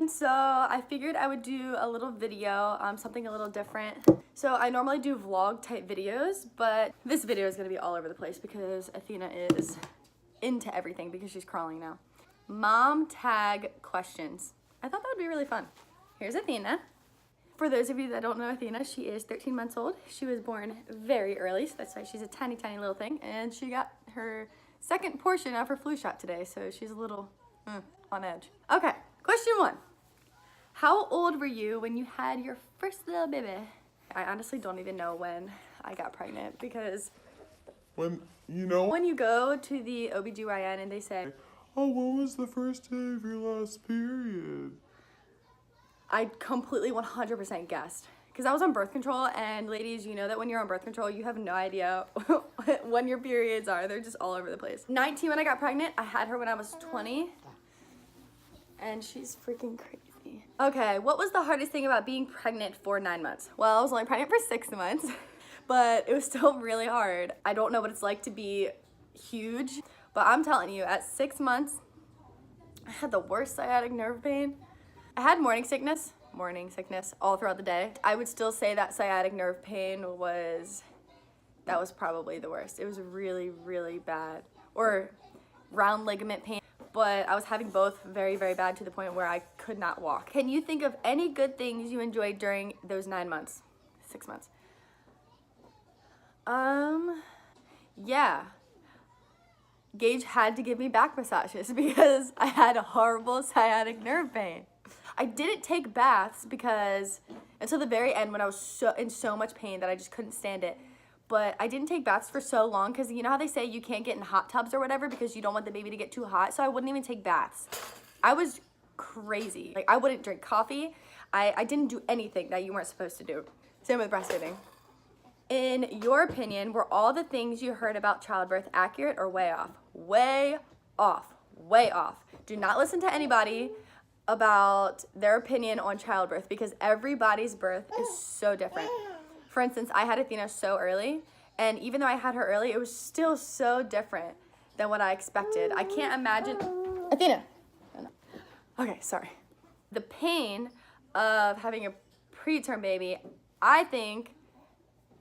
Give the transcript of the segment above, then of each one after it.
weekend, so I figured I would do a little video, something a little different. So I normally do vlog type videos, but this video is gonna be all over the place because Athena is into everything because she's crawling now. Mom tag questions. I thought that would be really fun. Here's Athena. For those of you that don't know Athena, she is 13 months old. She was born very early, so that's why she's a tiny, tiny little thing. And she got her second portion of her flu shot today, so she's a little on edge. Okay, question 1. How old were you when you had your first little baby? I honestly don't even know when I got pregnant because when you go to the OBGYN and they say, oh, when was the first day of your last period? I completely 100% guessed. Because I was on birth control, and ladies, you know that when you're on birth control, you have no idea when your periods are. They're just all over the place. 19 when I got pregnant. I had her when I was 20. And she's freaking crazy. Okay, what was the hardest thing about being pregnant for 9 months? Well, I was only pregnant for 6 months, but it was still really hard. I don't know what it's like to be huge, but I'm telling you, at 6 months, I had the worst sciatic nerve pain. I had morning sickness all throughout the day. I would still say that sciatic nerve pain was probably the worst. It was really, really bad. Or round ligament pain, but I was having both very, very bad to the point where I could not walk. Can you think of any good things you enjoyed during those 9 months? 6 months. Yeah. Gage had to give me back massages because I had a horrible sciatic nerve pain. I didn't take baths because until the very end when I was in so much pain that I just couldn't stand it. But I didn't take baths for so long because you know how they say you can't get in hot tubs or whatever because you don't want the baby to get too hot. So I wouldn't even take baths. I was crazy. Like I wouldn't drink coffee. I didn't do anything that you weren't supposed to do. Same with breastfeeding. In your opinion, were all the things you heard about childbirth accurate or way off? Way off. Way off. Do not listen to anybody about their opinion on childbirth because everybody's birth is so different. For instance, I had Athena so early, and even though I had her early, it was still so different than what I expected. I can't imagine. Athena! Okay, sorry. The pain of having a preterm baby, I think,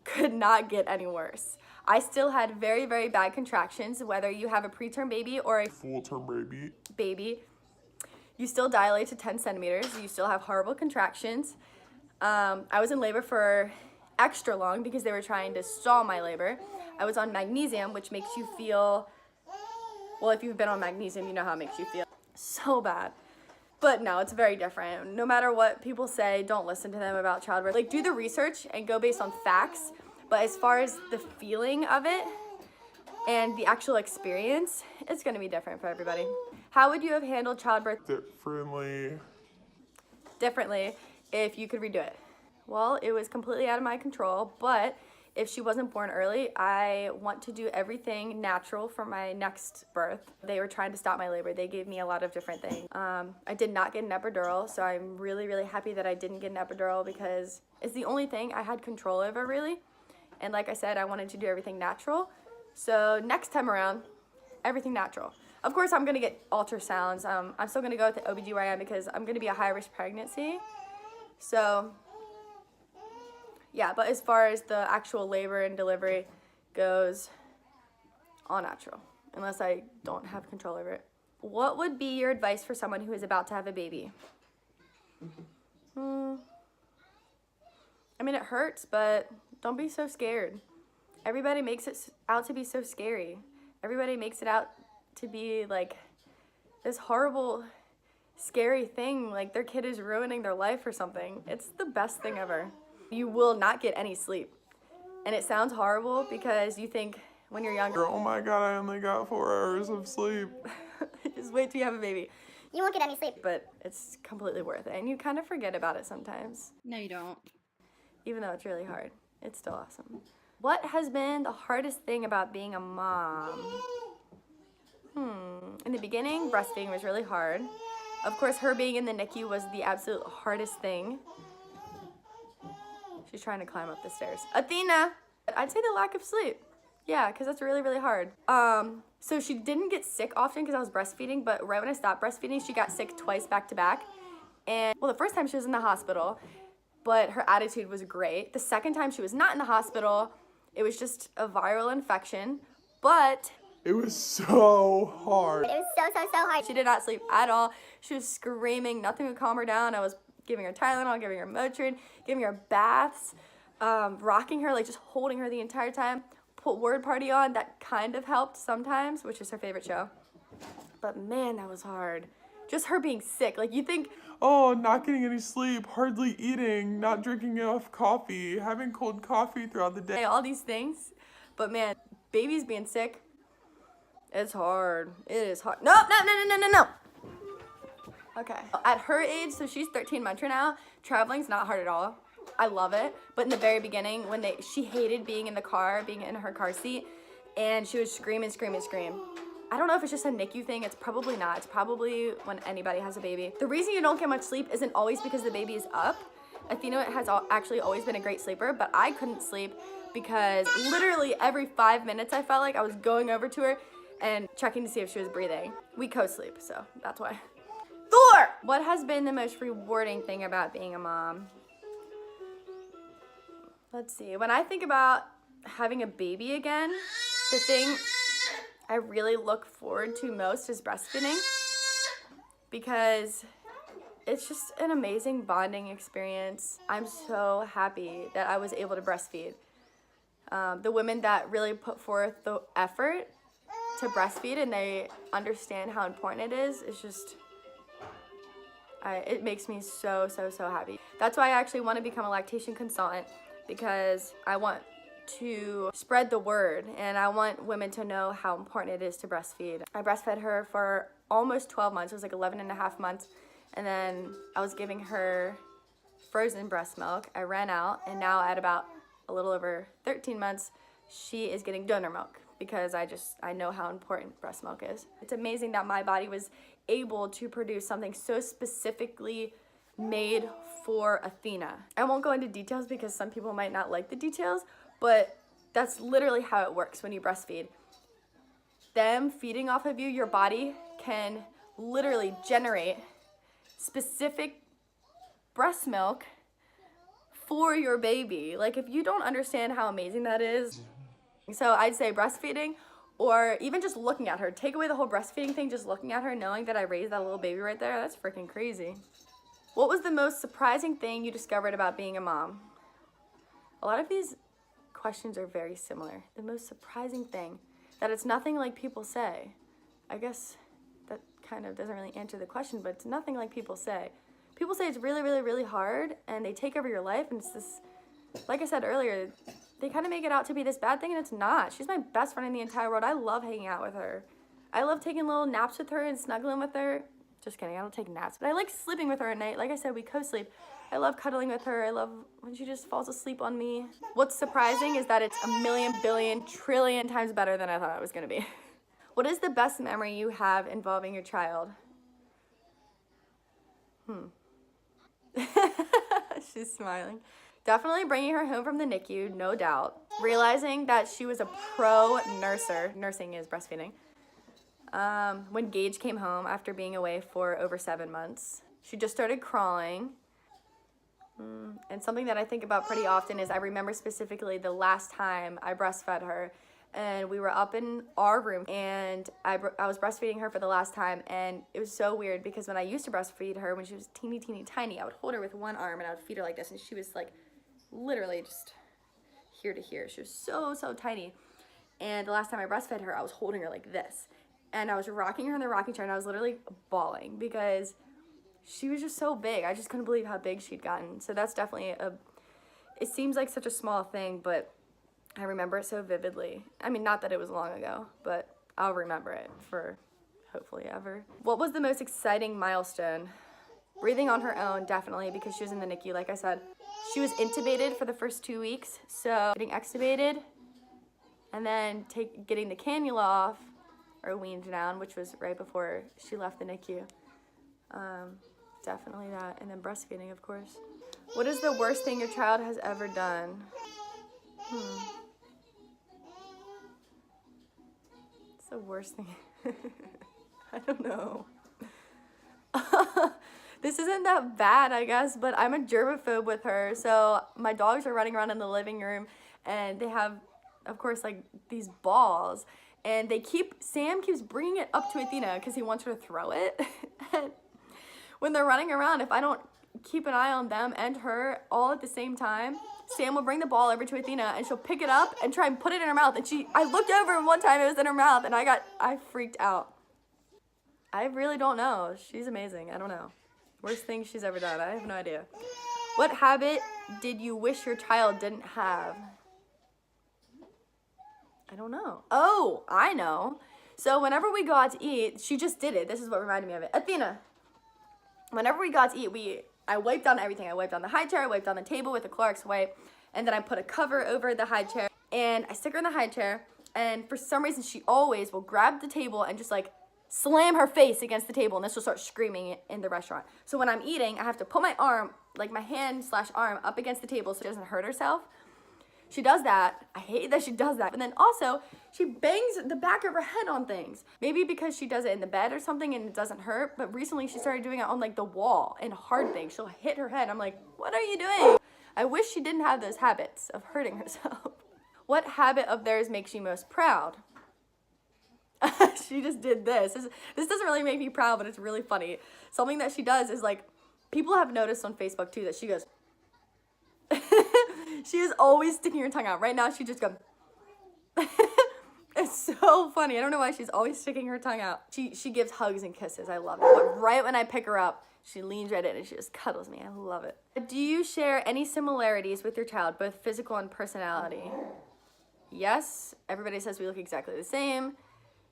could not get any worse. I still had very, very bad contractions, whether you have a preterm baby or a full-term baby. You still dilate to 10 centimeters. You still have horrible contractions. I was in labor for extra long because they were trying to stall my labor. I was on magnesium, which makes you feel, well, if you've been on magnesium, you know how it makes you feel. So bad. But no, it's very different. No matter what people say, don't listen to them about childbirth. Like, do the research and go based on facts. But as far as the feeling of it and the actual experience, it's gonna be different for everybody. How would you have handled childbirth differently if you could redo it? Well, it was completely out of my control, but if she wasn't born early, I want to do everything natural for my next birth. They were trying to stop my labor. They gave me a lot of different things. I did not get an epidural, so I'm really, really happy that I didn't get an epidural because it's the only thing I had control over, really. And like I said, I wanted to do everything natural. So next time around, everything natural. Of course, I'm gonna get ultrasounds. I'm still gonna go with the OBGYN because I'm gonna be a high-risk pregnancy. So, yeah, but as far as the actual labor and delivery goes, all natural, unless I don't have control over it. What would be your advice for someone who is about to have a baby? I mean, it hurts, but don't be so scared. Everybody makes it out to be so scary. Everybody makes it out to be like this horrible, scary thing, like their kid is ruining their life or something. It's the best thing ever. You will not get any sleep. And it sounds horrible because you think when you're younger, oh my god, I only got 4 hours of sleep. Just wait till you have a baby. You won't get any sleep. But it's completely worth it. And you kind of forget about it sometimes. No, you don't. Even though it's really hard, it's still awesome. What has been the hardest thing about being a mom? In the beginning, breastfeeding was really hard. Of course, her being in the NICU was the absolute hardest thing. She's trying to climb up the stairs. Athena! I'd say the lack of sleep. Yeah, because that's really, really hard. So she didn't get sick often because I was breastfeeding, but right when I stopped breastfeeding, she got sick twice back to back. And well, the first time she was in the hospital, but her attitude was great. The second time she was not in the hospital, it was just a viral infection, but It was so hard. It was so hard. she did not sleep at all. She was screaming. Nothing would calm her down. I was giving her Tylenol, giving her Motrin, giving her baths, rocking her, like just holding her the entire time. Put Word Party on. That kind of helped sometimes, which is her favorite show. But man, that was hard. Just her being sick. Like you think, Oh, not getting any sleep, hardly eating, not drinking enough coffee, having cold coffee throughout the day. all these things. But man, babies being sick, it's hard. It is hard. No. Okay. At her age, so she's 13 months right now, traveling's not hard at all. I love it. But in the very beginning, when she hated being in the car, being in her car seat, and she would scream. I don't know if it's just a NICU thing. It's probably not. It's probably when anybody has a baby. The reason you don't get much sleep isn't always because the baby is up. Athena has actually always been a great sleeper, but I couldn't sleep because literally every 5 minutes I felt like I was going over to her and checking to see if she was breathing. We co-sleep, so that's why. Thor! What has been the most rewarding thing about being a mom? Let's see. When I think about having a baby again, the thing I really look forward to most is breastfeeding because it's just an amazing bonding experience. I'm so happy that I was able to breastfeed. The women that really put forth the effort to breastfeed and they understand how important it is, it's just, it makes me so happy. That's why I actually want to become a lactation consultant, because I want to spread the word and I want women to know how important it is to breastfeed. I breastfed her for almost 12 months. It was like 11 and a half months. And then I was giving her frozen breast milk. I ran out, and now at about a little over 13 months, she is getting donor milk because I know how important breast milk is. It's amazing that my body was able to produce something so specifically made for Athena. I won't go into details because some people might not like the details, but that's literally how it works when you breastfeed. Them feeding off of you, your body can literally generate specific breast milk for your baby. Like, if you don't understand how amazing that is, so I'd say breastfeeding, or even just looking at her. Take away the whole breastfeeding thing, just looking at her, knowing that I raised that little baby right there, that's freaking crazy. What was the most surprising thing you discovered about being a mom? A lot of these questions are very similar. The most surprising thing, that it's nothing like people say. I guess that kind of doesn't really answer the question, but it's nothing like people say. People say it's really hard and they take over your life, and it's this, like I said earlier, they kind of make it out to be this bad thing, and it's not. She's my best friend in the entire world. I love hanging out with her. I love taking little naps with her and snuggling with her. Just kidding, I don't take naps, but I like sleeping with her at night. Like I said, we co-sleep. I love cuddling with her. I love when she just falls asleep on me. What's surprising is that it's a million, billion, trillion times better than I thought it was gonna be. What is the best memory you have involving your child? She's smiling. Definitely bringing her home from the NICU, no doubt. Realizing that she was a pro nurser. Nursing is breastfeeding. When Gage came home after being away for over 7 months, she just started crawling. And something that I think about pretty often is I remember specifically the last time I breastfed her, and we were up in our room, and I was breastfeeding her for the last time, and it was so weird because when I used to breastfeed her when she was teeny tiny, I would hold her with one arm and I would feed her like this, and she was like literally just here to here. She was so tiny. And the last time I breastfed her, I was holding her like this, and I was rocking her in the rocking chair, and I was literally bawling because she was just so big. I just couldn't believe how big she'd gotten. So that's definitely it seems like such a small thing, but I remember it so vividly. I mean, not that it was long ago, but I'll remember it for hopefully ever. What was the most exciting milestone? Breathing on her own, definitely, because she was in the NICU, like I said. She was intubated for the first 2 weeks, so getting extubated and then getting the cannula off, or weaned down, which was right before she left the NICU. Definitely that, and then breastfeeding, of course. What is the worst thing your child has ever done? It's the worst thing. I don't know. This isn't that bad, I guess, but I'm a germaphobe with her. So my dogs are running around in the living room and they have, of course, like these balls. And Sam keeps bringing it up to Athena because he wants her to throw it. And when they're running around, if I don't keep an eye on them and her all at the same time, Sam will bring the ball over to Athena and she'll pick it up and try and put it in her mouth. And I looked over and one time it was in her mouth and I freaked out. I really don't know. She's amazing. I don't know. Worst thing she's ever done. I have no idea. What habit did you wish your child didn't have? I don't know. Oh, I know. So whenever we go out to eat, she just did it. This is what reminded me of it. Athena, whenever we go out to eat, I wiped down everything. I wiped down the high chair, I wiped down the table with a Clorox wipe, and then I put a cover over the high chair, and I stick her in the high chair, and for some reason she always will grab the table and just like slam her face against the table, and then she'll start screaming in the restaurant. So when I'm eating, I have to put my arm, like my hand/arm up against the table so she doesn't hurt herself. She does that. I hate that she does that. And then also, she bangs the back of her head on things. Maybe because she does it in the bed or something and it doesn't hurt, but recently she started doing it on like the wall and hard things. She'll hit her head. I'm like, what are you doing? I wish she didn't have those habits of hurting herself. What habit of theirs makes you most proud? She just did this. This doesn't really make me proud, but it's really funny. Something that she does is like, people have noticed on Facebook too that she goes, she is always sticking her tongue out. Right now, she just goes. It's so funny. I don't know why she's always sticking her tongue out. She gives hugs and kisses. I love it. But right when I pick her up, she leans right in and she just cuddles me. I love it. Do you share any similarities with your child, both physical and personality? Yes. Everybody says we look exactly the same.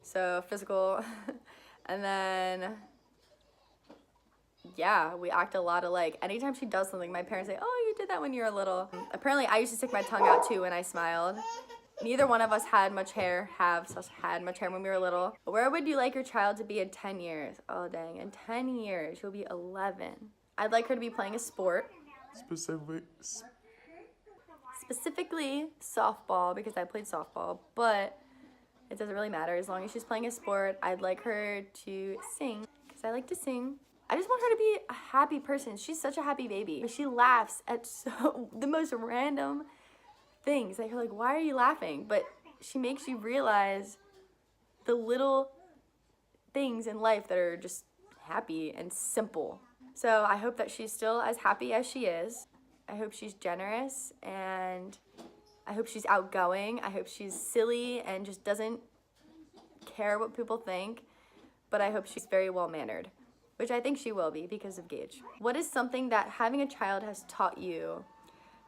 So physical. And then, yeah, we act a lot alike. Anytime she does something, my parents say, oh, you did that when you were little. Apparently, I used to stick my tongue out too when I smiled. Neither one of us had much hair when we were little. Where would you like your child to be in 10 years? Oh, dang. In 10 years, she'll be 11. I'd like her to be playing a sport. Specifically softball, because I played softball, but it doesn't really matter. As long as she's playing a sport, I'd like her to sing, because I like to sing. I just want her to be a happy person. She's such a happy baby. She laughs at the most random things. Like, you're like, why are you laughing? But she makes you realize the little things in life that are just happy and simple. So I hope that she's still as happy as she is. I hope she's generous, and I hope she's outgoing. I hope she's silly and just doesn't care what people think. But I hope she's very well-mannered, which I think she will be because of Gage. What is something that having a child has taught you?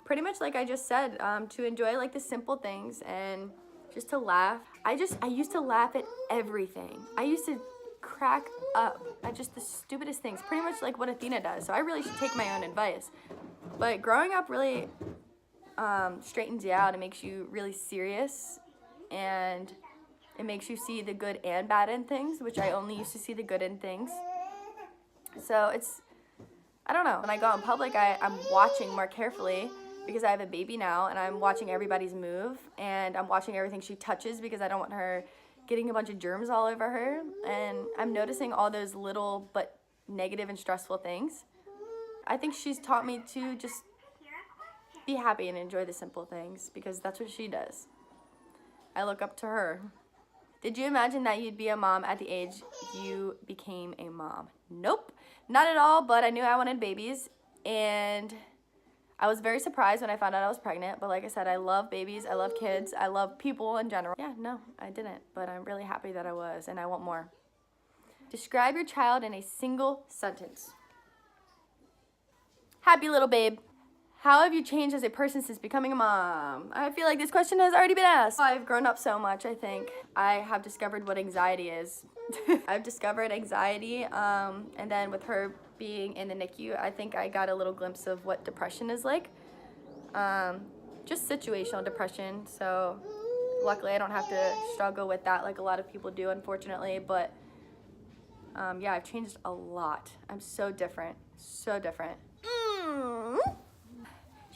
Pretty much like I just said, to enjoy like the simple things and just to laugh. I used to laugh at everything. I used to crack up at just the stupidest things, pretty much like what Athena does. So I really should take my own advice. But growing up really straightens you out. It makes you really serious, and it makes you see the good and bad in things, which I only used to see the good in things. So I don't know. When I go out in public, I'm watching more carefully because I have a baby now, and I'm watching everybody's move, and I'm watching everything she touches because I don't want her getting a bunch of germs all over her. And I'm noticing all those little but negative and stressful things. I think she's taught me to just be happy and enjoy the simple things because that's what she does. I look up to her. Did you imagine that you'd be a mom at the age you became a mom? Nope, not at all, but I knew I wanted babies, and I was very surprised when I found out I was pregnant, but like I said, I love babies, I love kids, I love people in general. Yeah, no, I didn't, but I'm really happy that I was, and I want more. Describe your child in a single sentence. Happy little babe. How have you changed as a person since becoming a mom? I feel like this question has already been asked. I've grown up so much, I think. I have discovered what anxiety is. I've discovered anxiety, and then with her being in the NICU, I think I got a little glimpse of what depression is like. Just situational depression, so luckily I don't have to struggle with that like a lot of people do, unfortunately, but yeah, I've changed a lot. I'm so different, so different.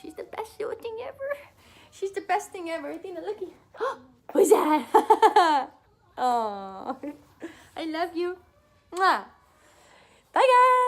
She's the best little thing ever. She's the best thing ever. Athena, looky. Who's that? Oh, I love you. Mwah. Bye, guys.